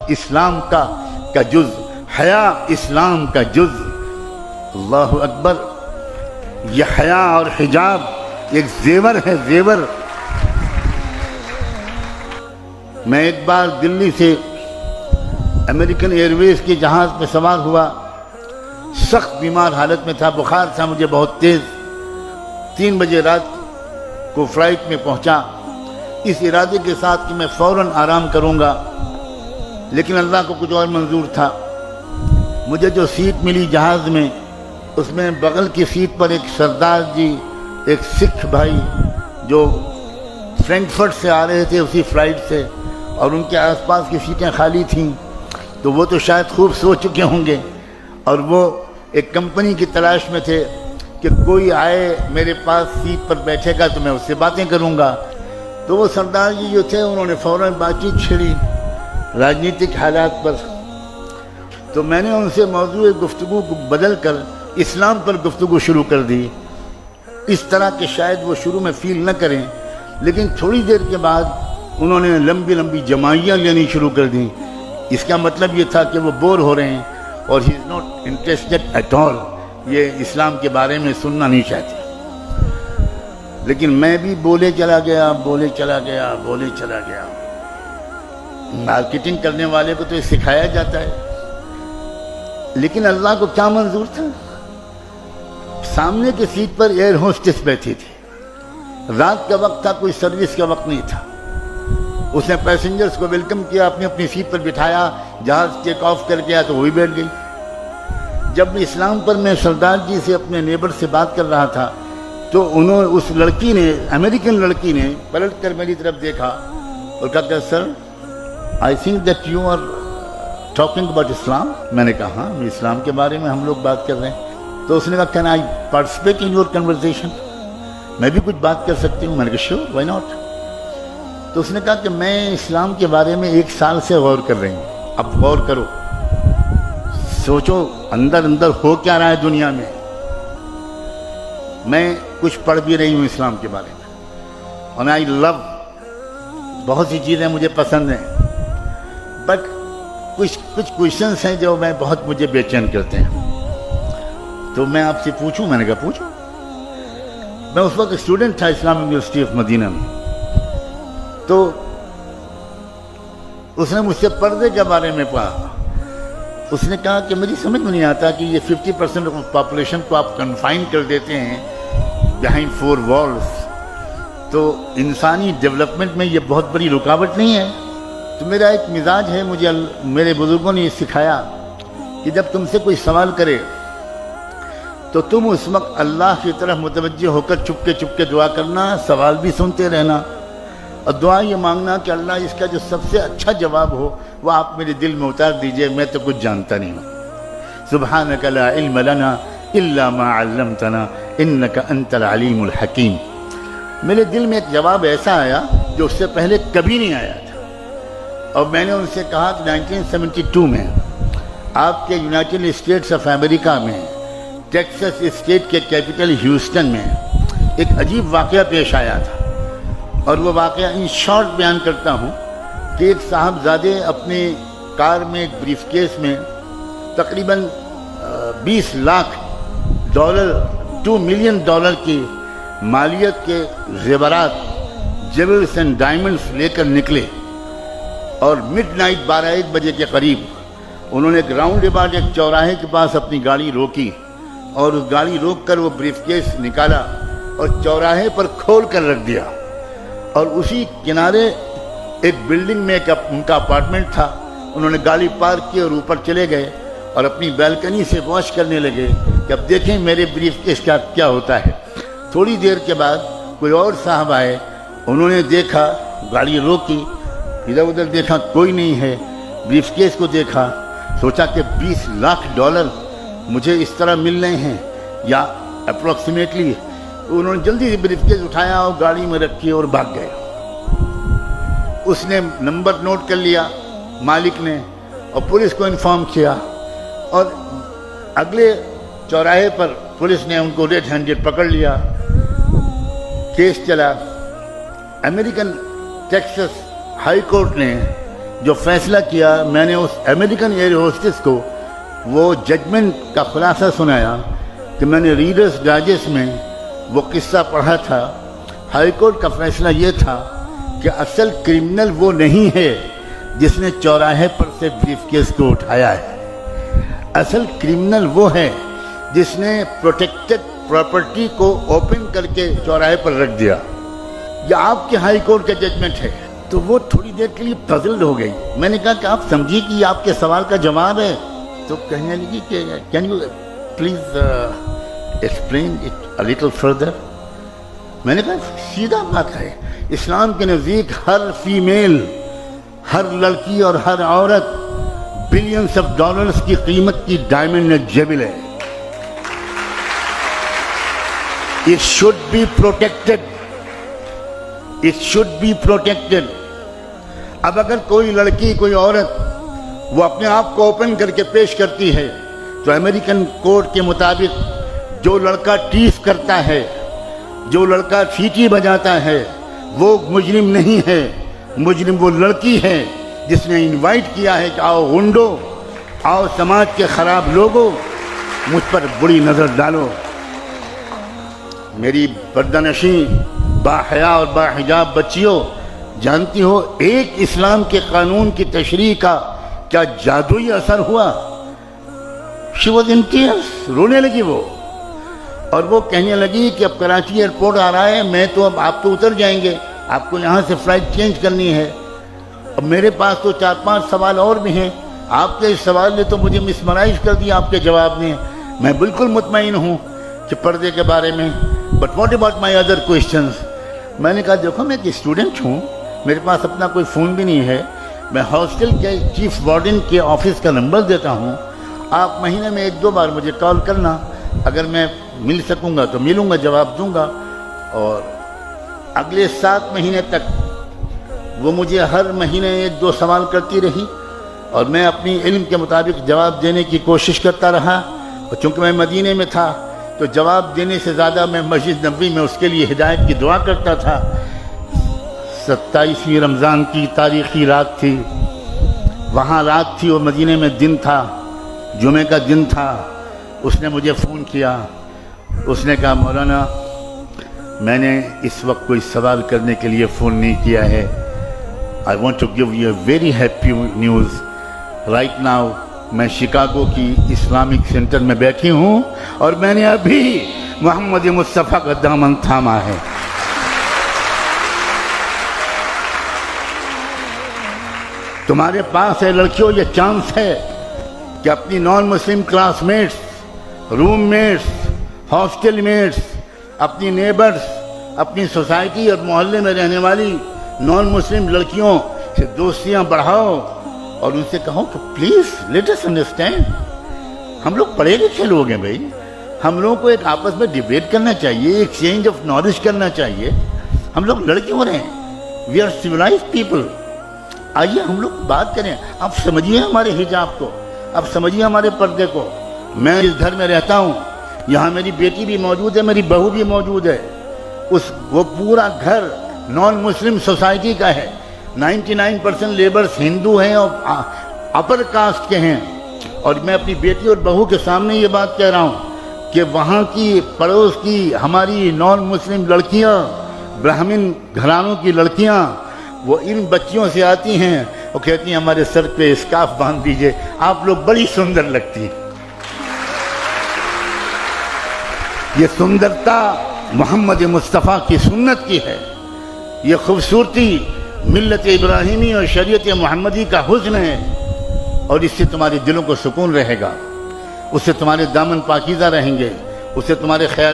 اسلام کا جز، حیا اسلام کا جز۔ اللہ اکبر۔ یہ حیا اور حجاب ایک زیور ہے، زیور۔ میں ایک بار دلی سے امریکن ایئر ویز کے جہاز پہ سوار ہوا، سخت بیمار حالت میں تھا، بخار تھا مجھے بہت تیز۔ 3 بجے رات کو فلائٹ میں پہنچا، اس ارادے کے ساتھ کہ میں فوراً آرام کروں گا، لیکن اللہ کو کچھ اور منظور تھا۔ مجھے جو سیٹ ملی جہاز میں، اس میں بغل کی سیٹ پر ایک سردار جی، ایک سکھ بھائی جو فرینکفرٹ سے آ رہے تھے اسی فلائٹ سے، اور ان کے آس پاس کی سیٹیں خالی تھیں، تو وہ تو شاید خوب سو چکے ہوں گے، اور وہ ایک کمپنی کی تلاش میں تھے کہ کوئی آئے میرے پاس سیٹ پر بیٹھے گا تو میں اس سے باتیں کروں گا۔ تو وہ سردار جی جو تھے انہوں نے فوراً بات چیت چھیڑی راجنیتک حالات پر۔ تو میں نے ان سے موضوع گفتگو کو بدل کر اسلام پر گفتگو شروع کر دی، اس طرح کہ شاید وہ شروع میں فیل نہ کریں، لیکن تھوڑی دیر کے بعد انہوں نے لمبی لمبی جمائیاں لینی شروع کر دیں۔ اس کا مطلب یہ تھا کہ وہ بور ہو رہے ہیں اور he is not interested at all, یہ اسلام کے بارے میں سننا نہیں چاہتے۔ لیکن میں بھی بولے چلا گیا، بولے چلا گیا، بولے چلا گیا۔ مارکیٹنگ کرنے والے کو تو یہ سکھایا جاتا ہے، لیکن اللہ کو کیا منظور تھا؟ سامنے کی سیٹ پر ایئر ہوسٹس بیٹھی تھی، رات کا وقت تھا، کوئی سروس کا وقت نہیں تھا۔ اس نے پیسنجرز کو ویلکم کیا، اپنی اپنی سیٹ پر بٹھایا، جہاز ٹیک آف کر گیا تو وہی بیٹھ گئی۔ جب اسلام پر میں سردار جی سے اپنے نیبر سے بات کر رہا تھا تو اس لڑکی نے، امریکن لڑکی نے پلٹ کر میری طرف دیکھا اور کہا کہ sir I think that you are talking about Islam. میں نے کہا ہاں، اسلام کے بارے میں ہم لوگ بات کر رہے ہیں۔ تو اس نے کہا can I participate in your conversation, میں بھی کچھ بات کر سکتی ہوں؟ میں نے کہا شیور، وائی ناٹ۔ تو اس نے کہا کہ میں اسلام کے بارے میں 1 سال سے غور کر رہی ہوں، اب غور کرو، سوچو اندر اندر ہو کیا رہا ہے دنیا میں۔ میں کچھ پڑھ بھی رہی ہوں اسلام کے بارے میں، اور آئی لو، بہت سی چیزیں مجھے پسند ہیں، بٹ کچھ کویشچنس ہیں جو مجھے بے چین کرتے ہیں۔ تو میں آپ سے پوچھوں؟ میں نے کہا پوچھو۔ میں اس وقت اسٹوڈنٹ تھا اسلام یونیورسٹی آف مدینہ میں، تو اس نے مجھ سے پردے کے بارے میں پڑھا۔ اس نے کہا کہ مجھے سمجھ میں نہیں آتا کہ یہ 50% آف پاپولیشن کو آپ کنفائن کر دیتے ہیں بیہائنڈ 4 والز، تو انسانی ڈیولپمنٹ میں یہ بہت بڑی رکاوٹ نہیں ہے؟ تو میرا ایک مزاج ہے، مجھے میرے بزرگوں نے یہ سکھایا کہ جب تم سے کوئی سوال کرے تو تم اس وقت اللہ کی طرف متوجہ ہو کر چپکے چپکے دعا کرنا، سوال بھی سنتے رہنا، اور دعا یہ مانگنا کہ اللہ اس کا جو سب سے اچھا جواب ہو وہ آپ میرے دل میں اتار دیجئے، میں تو کچھ جانتا نہیں ہوں۔ سبحانک لا علم لنا الا ما علمتنا انک انت العلیم الحکیم۔ میرے دل میں ایک جواب ایسا آیا جو اس سے پہلے کبھی نہیں آیا تھا، اور میں نے ان سے کہا کہ 1972 میں آپ کے یونائٹڈ اسٹیٹس آف امریکہ میں ٹیکسس اسٹیٹ کے کیپٹل ہیوسٹن میں ایک عجیب واقعہ پیش آیا تھا، اور وہ واقعہ ان شارٹ بیان کرتا ہوں کہ ایک صاحبزادے اپنے کار میں ایک بریف کیس میں تقریباً $20 لاکھ 2 ملین ڈالر کی مالیت کے زیورات، جیولز اینڈ ڈائمنڈز لے کر نکلے، اور مڈ نائٹ 12-1 بجے کے قریب انہوں نے ایک راؤنڈ اباؤٹ ایک چوراہے کے پاس اپنی گاڑی روکی، اور اس گاڑی روک کر وہ بریف کیس نکالا اور چوراہے پر کھول کر رکھ دیا، اور اسی کنارے ایک بلڈنگ میں ان کا اپارٹمنٹ تھا۔ انہوں نے گاڑی پارک کی اور اوپر چلے گئے اور اپنی بیلکنی سے واچ کرنے لگے کہ اب دیکھیں میرے بریف کیس کا کیا ہوتا ہے۔ تھوڑی دیر کے بعد کوئی اور صاحب آئے، انہوں نے دیکھا، گاڑی روکی، ادھر ادھر دیکھا، کوئی نہیں ہے، بریف کیس کو دیکھا، سوچا کہ $20 لاکھ مجھے اس طرح مل رہے ہیں یا اپروکسیمیٹلی۔ انہوں نے جلدی سے بریف کیس اٹھایا اور گاڑی میں رکھی اور بھاگ گئے۔ اس نے نمبر نوٹ کر لیا مالک نے، اور پولیس کو انفارم کیا، اور اگلے چوراہے پر پولیس نے ان کو ریڈ ہینڈڈ پکڑ لیا۔ کیس چلا، امریکن ٹیکسس ہائی کورٹ نے جو فیصلہ کیا، میں نے اس امریکن ایئر ہوسٹس کو وہ ججمنٹ کا خلاصہ سنایا کہ میں نے ریڈرز ڈائجسٹ میں وہ قصہ پڑھا تھا۔ ہائی کورٹ کا فیصلہ یہ تھا کہ اصل کرمنل وہ نہیں ہے جس نے چوراہے پر سے بریف کیس کو اٹھایا ہے، اصل کرمنل وہ ہے جس نے پروٹیکٹڈ پراپرٹی کو اوپن کر کے چوراہے پر رکھ دیا۔ یہ آپ کے ہائی کورٹ کا ججمنٹ ہے۔ تو وہ تھوڑی دیر کے لیے پزلڈ ہو گئی۔ میں نے کہا کہ آپ سمجھیے کہ یہ آپ کے سوال کا جواب ہے؟ تو کہنے لگی کہ can you please explain it a little further. میں نے کہا سیدھا بات ہے، اسلام کے نزدیک ہر فیمیل، ہر لڑکی اور ہر عورت بلینس آف ڈالرز کی قیمت کی ڈائمنڈ نیگلیجبل ہے۔ It should be protected. It should be protected. اب اگر کوئی لڑکی، کوئی عورت وہ اپنے آپ کو اوپن کر کے پیش کرتی ہے تو امریکن کوڈ کے مطابق جو لڑکا ٹیس کرتا ہے، جو لڑکا سیٹی بجاتا ہے، وہ مجرم نہیں ہے، مجرم وہ لڑکی ہے جس نے انوائٹ کیا ہے کہ آؤ غنڈو، آؤ سماج کے خراب لوگوں، مجھ پر بری نظر ڈالو۔ میری پردہ نشین باحیا اور باحجاب بچیوں، جانتی ہو ایک اسلام کے قانون کی تشریح کا کیا جادوئی اثر ہوا؟ She was in tears، رونے لگی وہ، اور وہ کہنے لگی کہ اب کراچی ایئرپورٹ آ رہا ہے، میں تو اب آپ تو اتر جائیں گے، آپ کو یہاں سے فلائٹ چینج کرنی ہے، اب میرے پاس تو 4-5 سوال اور بھی ہیں، آپ کے اس سوال نے تو مجھے مسمرائز کر دیا آپ کے جواب نے۔ میں بالکل مطمئن ہوں کہ پردے کے بارے میں، but what about my other questions? میں نے کہا دیکھو میں ایک اسٹوڈنٹ ہوں، میرے پاس اپنا کوئی فون بھی نہیں ہے، میں ہاسٹل کے چیف وارڈن کے آفس کا نمبر دیتا ہوں، آپ مہینے میں 1-2 بار مجھے کال کرنا، اگر میں مل سکوں گا تو ملوں گا، جواب دوں گا۔ اور اگلے 7 مہینے تک وہ مجھے ہر مہینے 1-2 سوال کرتی رہی، اور میں اپنی علم کے مطابق جواب دینے کی کوشش کرتا رہا، اور چونکہ میں مدینے میں تھا تو جواب دینے سے زیادہ میں مسجد نبوی میں اس کے لیے ہدایت کی دعا کرتا تھا۔ 27ویں رمضان کی تاریخی رات تھی، وہاں رات تھی اور مدینے میں دن تھا، جمعے کا دن تھا۔ اس نے مجھے فون کیا، اس نے کہا مولانا میں نے اس وقت کوئی سوال کرنے کے لیے فون نہیں کیا ہے، I want to give you a very happy news right now۔ میں شکاگو کی اسلامک سینٹر میں بیٹھی ہوں اور میں نے ابھی محمد مصطفیٰ کا دامن تھاما ہے۔ تمہارے پاس ہے لڑکیوں یہ چانس ہے کہ اپنی نان مسلم کلاس میٹس، روم میٹس، ہاسٹل میٹس، اپنی نیبرز، اپنی سوسائٹی اور محلے میں رہنے والی نان مسلم لڑکیوں سے دوستیاں بڑھاؤ، اور ان سے کہو کہ پلیز لیٹ اس انڈرسٹینڈ، ہم لوگ پڑھے لکھے لوگ ہیں بھائی، ہم لوگوں کو ایک آپس میں ڈیبیٹ کرنا چاہیے، ایکسچینج آف نالج کرنا چاہیے۔ ہم لوگ لڑ کیوں رہے ہیں؟ We are civilised people. آئیے ہم لوگ بات کریں، آپ سمجھیے ہمارے حجاب کو، آپ سمجھیے ہمارے پردے کو۔ میں اس گھر میں رہتا ہوں، یہاں میری بیٹی بھی موجود ہے، میری بہو بھی موجود ہے، وہ پورا گھر نان مسلم سوسائٹی کا ہے، 99% لیبرز ہندو ہیں اور اپر کاسٹ کے ہیں، اور میں اپنی بیٹی اور بہو کے سامنے یہ بات کہہ رہا ہوں کہ وہاں کی پڑوس کی ہماری نان مسلم لڑکیاں، برہمن گھرانوں کی لڑکیاں، وہ ان بچیوں سے آتی ہیں، وہ کہتی ہیں ہمارے سر پہ اسکارف باندھ دیجئے، آپ لوگ بڑی سندر لگتی ہیں۔ یہ سندرتا محمد مصطفیٰ کی سنت کی ہے، یہ خوبصورتی ملت ابراہیمی اور شریعت محمدی کا حسن ہے، اور اس سے تمہارے دلوں کو سکون رہے گا، اس سے تمہارے دامن پاکیزہ رہیں گے، اس سے تمہارے خیال